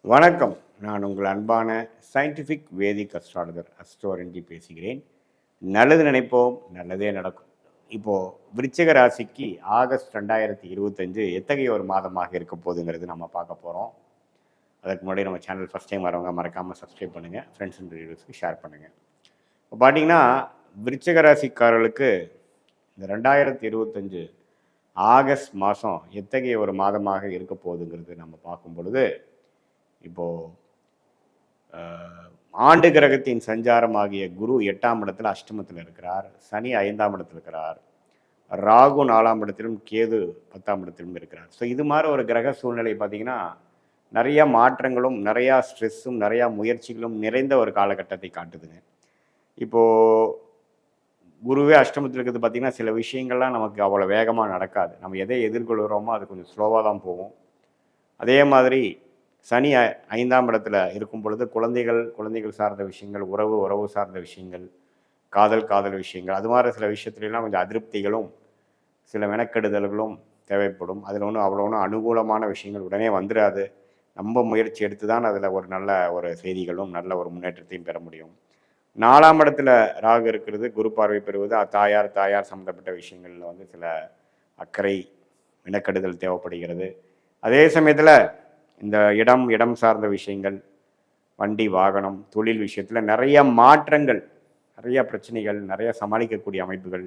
வணக்கம். நான் உங்கள் அன்பான சயின்டிஃபிக் வேதிக் அஸ்ட்ராலஜர் அஸ்ட்ரோரஞ்சி பேசுகிறேன். நல்லது நினைப்போம், நல்லதே நடக்கும். இப்போது விருச்சிக ராசிக்கு ஆகஸ்ட் 2025 எத்தகைய ஒரு மாதமாக இருக்க போகுதுங்கிறது நம்ம பார்க்க போகிறோம். அதற்கு முன்னாடி நம்ம சேனல் ஃபஸ்ட் டைம் வரவங்க மறக்காமல் சப்ஸ்கிரைப் பண்ணுங்கள், ஃப்ரெண்ட்ஸ் அண்ட் ரிலேட்டிவ்ஸ்க்கு ஷேர் பண்ணுங்கள். இப்போ பார்த்தீங்கன்னா விருச்சிக ராசிக்காரர்களுக்கு இந்த 2025 ஆகஸ்ட் மாதம் எத்தகைய ஒரு மாதமாக இருக்க போகுதுங்கிறது நம்ம பார்க்கும் பொழுது, இப்போது ஆண்டு கிரகத்தின் சஞ்சாரமாகிய குரு 8ஆம் இடத்துல அஷ்டமத்தில் இருக்கிறார், சனி 5ஆம் இடத்தில் இருக்கிறார், ராகு 4ஆம் இடத்திலும், கேது 10ஆம் இடத்திலும் இருக்கிறார். ஸோ இது மாதிரி ஒரு கிரக சூழ்நிலை பார்த்திங்கன்னா நிறையா மாற்றங்களும் நிறையா ஸ்ட்ரெஸ்ஸும் நிறையா முயற்சிகளும் நிறைந்த ஒரு காலகட்டத்தை காட்டுதுங்க. இப்போது குருவே அஷ்டமத்தில் இருக்கிறது பார்த்திங்கன்னா சில விஷயங்கள்லாம் நமக்கு அவ்வளோ வேகமாக நடக்காது. நம்ம எதை எதிர்கொள்கிறோமோ அது கொஞ்சம் ஸ்லோவாக தான் போகும். அதே மாதிரி சனி 5ஆம் இடத்துல இருக்கும் பொழுது குழந்தைகள் சார்ந்த விஷயங்கள், உறவு சார்ந்த விஷயங்கள், காதல் விஷயங்கள், அது மாதிரி சில விஷயத்துலலாம் கொஞ்சம் அதிருப்திகளும் சில மெனக்கெடுதல்களும் தேவைப்படும். அதில் அவ்வளோ அனுகூலமான விஷயங்கள் உடனே வந்துடாது. நம்ம முயற்சி எடுத்து தான் அதில் ஒரு நல்ல ஒரு செய்திகளும் நல்ல ஒரு முன்னேற்றத்தையும் பெற முடியும். 4ஆம் இடத்துல ராகு இருக்கிறது, குரு பார்வை பெறுவது, தாயார் சம்மந்தப்பட்ட விஷயங்களில் சில அக்கறை மெனக்கெடுதல் தேவைப்படுகிறது. அதே சமயத்தில் இந்த இடம் சார்ந்த விஷயங்கள், வண்டி வாகனம், தொழில் விஷயத்தில் நிறைய மாற்றங்கள், நிறைய பிரச்சனைகள், நிறைய சமாளிக்கக்கூடிய அமைப்புகள்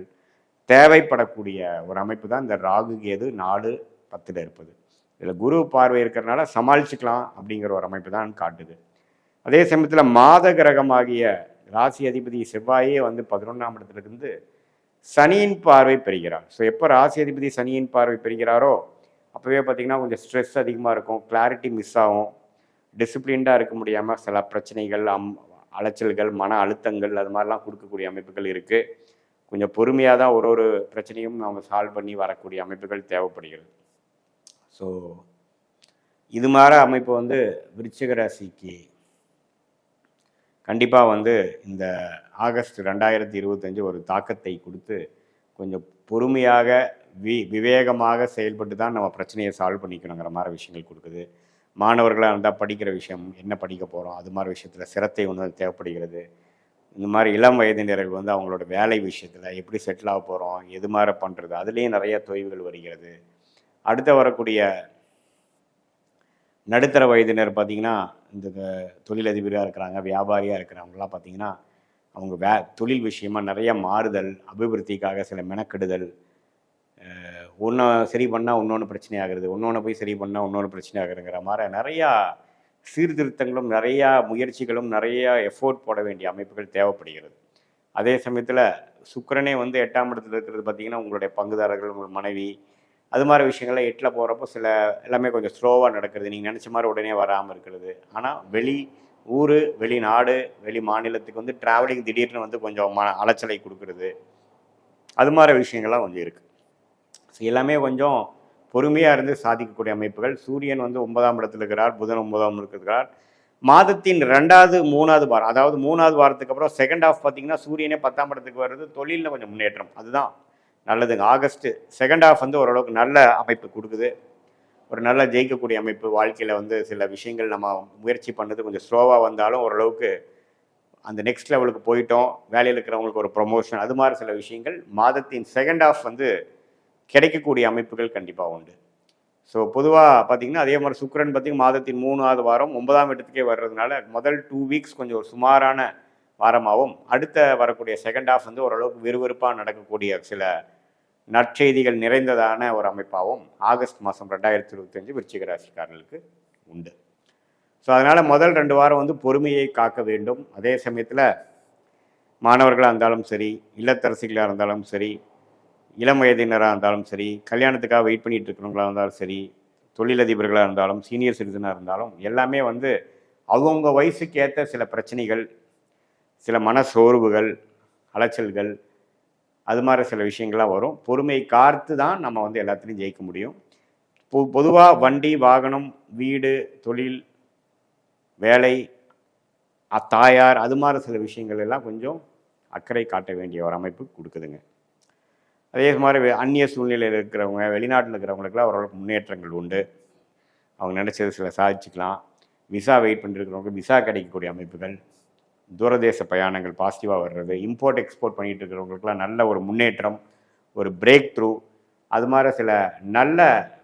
தேவைப்படக்கூடிய ஒரு அமைப்பு தான் இந்த ராகு கேது 4-10 இருப்பது. இதில் குரு பார்வை இருக்கிறதுனால சமாளிச்சுக்கலாம் அப்படிங்கிற ஒரு அமைப்பு தான் காட்டுது. அதே சமயத்தில் மாத கிரகமாகிய ராசி அதிபதி செவ்வாயே 11ஆம் இடத்துலேருந்து சனியின் பார்வை பெறுகிறார். ஸோ எப்போ ராசி அதிபதி சனியின் பார்வை பெறுகிறாரோ அப்போவே பார்த்திங்கன்னா கொஞ்சம் ஸ்ட்ரெஸ் அதிகமாக இருக்கும், கிளாரிட்டி மிஸ் ஆகும், டிசிப்ளின்டாக இருக்க முடியாமல் சில பிரச்சனைகள், அலைச்சல்கள், மன அழுத்தங்கள் அது மாதிரிலாம் கொடுக்கக்கூடிய அமைப்புகள் இருக்குது. கொஞ்சம் பொறுமையாக தான் ஒரு பிரச்சனையும் அவங்க சால்வ் பண்ணி வரக்கூடிய அமைப்புகள் தேவைப்படுகிறது. ஸோ இது மாதிரி அமைப்பு விருச்சிக ராசிக்கு கண்டிப்பாக இந்த ஆகஸ்ட் 2025 ஒரு தாக்கத்தை கொடுத்து கொஞ்சம் பொறுமையாக விவேகமாக செயல்பட்டு தான் நம்ம பிரச்சனையை சால்வ் பண்ணிக்கணுங்கிற மாதிரி விஷயங்கள் கொடுக்குது. மாணவர்களாக இருந்தால் படிக்கிற விஷயம், என்ன படிக்க போகிறோம், அது மாதிரி விஷயத்தில் சிரத்தை தேவைப்படுகிறது. இந்த மாதிரி இளம் வயதினர்கள் அவங்களோட வேலை விஷயத்தில் எப்படி செட்டில் ஆக போகிறோம், எது மாதிரி பண்ணுறது, அதுலேயும் நிறைய தொய்வுகள் வருகிறது. அடுத்து வரக்கூடிய நடுத்தர வயதினர் பார்த்திங்கன்னா இந்த தொழிலதிபராக இருக்கிறாங்க, வியாபாரியாக இருக்கிறவங்களாம் பார்த்திங்கன்னா அவங்க தொழில் விஷயமாக நிறைய மாறுதல், அபிவிருத்திக்காக சில மெனக்கெடுதல், ஒன்று சரி பண்ணால் இன்னொன்று பிரச்சனை ஆகுறது, இன்னொன்று போய் சரி பண்ணால் இன்னொன்று பிரச்சனை ஆகுதுங்கிற மாதிரி நிறையா சீர்திருத்தங்களும் நிறையா முயற்சிகளும் நிறையா எஃபோர்ட் போட வேண்டிய அமைப்புகள் தேவைப்படுகிறது. அதே சமயத்தில் சுக்கிரனே 8ஆம் இடத்துல இருக்கிறது பார்த்திங்கன்னா உங்களுடைய பங்குதாரர்கள், உங்கள் மனைவி, அது மாதிரி விஷயங்கள்லாம் 8ல் போகிறப்போ சில எல்லாமே கொஞ்சம் ஸ்லோவாக நடக்கிறது, நீங்கள் நினச்ச மாதிரி உடனே வராமல் இருக்கிறது. ஆனால் வெளி ஊர், வெளிநாடு, வெளி மாநிலத்துக்கு ட்ராவலிங் திடீர்னு கொஞ்சம் அலைச்சலை கொடுக்குறது, அது மாதிரி விஷயங்கள்லாம் கொஞ்சம் இருக்குது. ஸோ எல்லாமே கொஞ்சம் பொறுமையாக இருந்து சாதிக்கக்கூடிய அமைப்புகள். சூரியன் 9ஆம் இடத்துல இருக்கிறார், புதன் 9ஆம் இருக்கிறார். மாதத்தின் 2வது 3வது வாரம், அதாவது 3வது வாரத்துக்கு அப்புறம் செகண்ட் ஹாஃப் பார்த்திங்கன்னா சூரியனே 10ஆம் இடத்துக்கு வர்றது தொழிலில் கொஞ்சம் முன்னேற்றம், அதுதான் நல்லதுங்க. ஆகஸ்ட் செகண்ட் ஹாஃப் ஓரளவுக்கு நல்ல அமைப்பு கொடுக்குது. ஒரு நல்ல ஜெயிக்கக்கூடிய அமைப்பு. வாழ்க்கையில் சில விஷயங்கள் நம்ம முயற்சி பண்ணது கொஞ்சம் ஸ்லோவாக வந்தாலும் ஓரளவுக்கு அந்த நெக்ஸ்ட் லெவலுக்கு போயிட்டோம், வேலையில் இருக்கிறவங்களுக்கு ஒரு ப்ரொமோஷன், அது மாதிரி சில விஷயங்கள் மாதத்தின் செகண்ட் ஹாஃப் கிடைக்கக்கூடிய அமைப்புகள் கண்டிப்பாக உண்டு. ஸோ பொதுவாக பார்த்திங்கன்னா அதே மாதிரி சுக்கிரன் பார்த்திங்கன்னா மாதத்தின் 3வது வாரம் 9ஆம் இடத்துக்கே வர்றதுனால முதல் 2 வீக்ஸ் கொஞ்சம் ஒரு சுமாரான வாரமாகவும், அடுத்த வரக்கூடிய செகண்ட் ஹாஃப் ஓரளவுக்கு விறுவிறுப்பாக நடக்கக்கூடிய சில நற்செய்திகள் நிறைந்ததான ஒரு அமைப்பாகவும் ஆகஸ்ட் மாதம் 2025 விருச்சிக ராசிக்காரர்களுக்கு உண்டு. ஸோ அதனால் முதல் 2 வாரம் பொறுமையை காக்க வேண்டும். அதே சமயத்தில் மாணவர்களாக இருந்தாலும் சரி, இல்லத்தரசிகளாக இருந்தாலும் சரி, இளம் வயதினராக இருந்தாலும் சரி, கல்யாணத்துக்காக வெயிட் பண்ணிகிட்டு இருக்கிறவங்களாக இருந்தாலும் சரி, தொழிலதிபர்களாக இருந்தாலும், சீனியர் சிட்டிசனாக இருந்தாலும் எல்லாமே அவங்கவுங்க வயசுக்கு ஏற்ற சில பிரச்சனைகள், சில மன சோர்வுகள், அலைச்சல்கள், அது மாதிரி சில விஷயங்கள்லாம் வரும். பொறுமையை காத்து தான் நம்ம எல்லாத்துலேயும் ஜெயிக்க முடியும். பொதுவாக வண்டி வாகனம், வீடு, தொழில், வேலை, தாயார், அது மாதிரி சில விஷயங்கள் எல்லாம் கொஞ்சம் அக்கறை காட்ட வேண்டிய ஒரு அமைப்பு கொடுக்குதுங்க. அதே மாதிரி அந்நிய சூழ்நிலையில் இருக்கிறவங்க, வெளிநாட்டில் இருக்கிறவங்களுக்கெல்லாம் ஓரளவுக்கு முன்னேற்றங்கள் உண்டு. அவங்க நினச்சது சில சாதிச்சுக்கலாம். விசா வெயிட் பண்ணிருக்கிறவங்க விசா கிடைக்கக்கூடிய அமைப்புகள், தூரதேச பயணங்கள் பாசிட்டிவாக வர்றது, இம்போர்ட் எக்ஸ்போர்ட் பண்ணிட்டு இருக்கிறவங்களுக்குலாம் நல்ல ஒரு முன்னேற்றம், ஒரு பிரேக் த்ரூ, அது மாதிரி சில நல்ல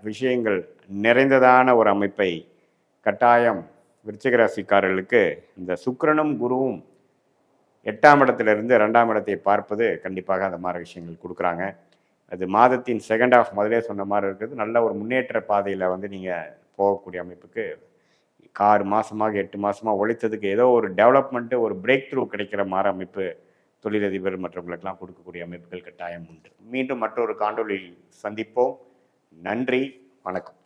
விஷயங்கள் நிறைந்ததான ஒரு அமைப்பை கட்டாயம் விருச்சிக ராசிக்காரர்களுக்கு இந்த சுக்கிரனும் குருவும் 8ஆம் இடத்திலிருந்து 2ஆம் இடத்தை பார்ப்பது கண்டிப்பாக அந்த மாதிரி விஷயங்கள் கொடுக்குறாங்க. அது மாதத்தின் செகண்ட் ஹாஃப் முதலே சொன்ன மாதிரி இருக்கிறது. நல்ல ஒரு முன்னேற்ற பாதையில் வந்து நீங்கள் போகக்கூடிய அமைப்புக்கு 6 மாதமாக 8 மாதமாக உழைத்ததுக்கு ஏதோ ஒரு டெவலப்மெண்ட்டு, ஒரு பிரேக் த்ரூ கிடைக்கிற மாதிரி அமைப்பு தொழிலதிபர் மற்றவங்களுக்கெல்லாம் கொடுக்கக்கூடிய அமைப்புகள் கட்டாயம் உண்டு. மீண்டும் மற்றொரு காணொளியில் சந்திப்போம். நன்றி, வணக்கம்.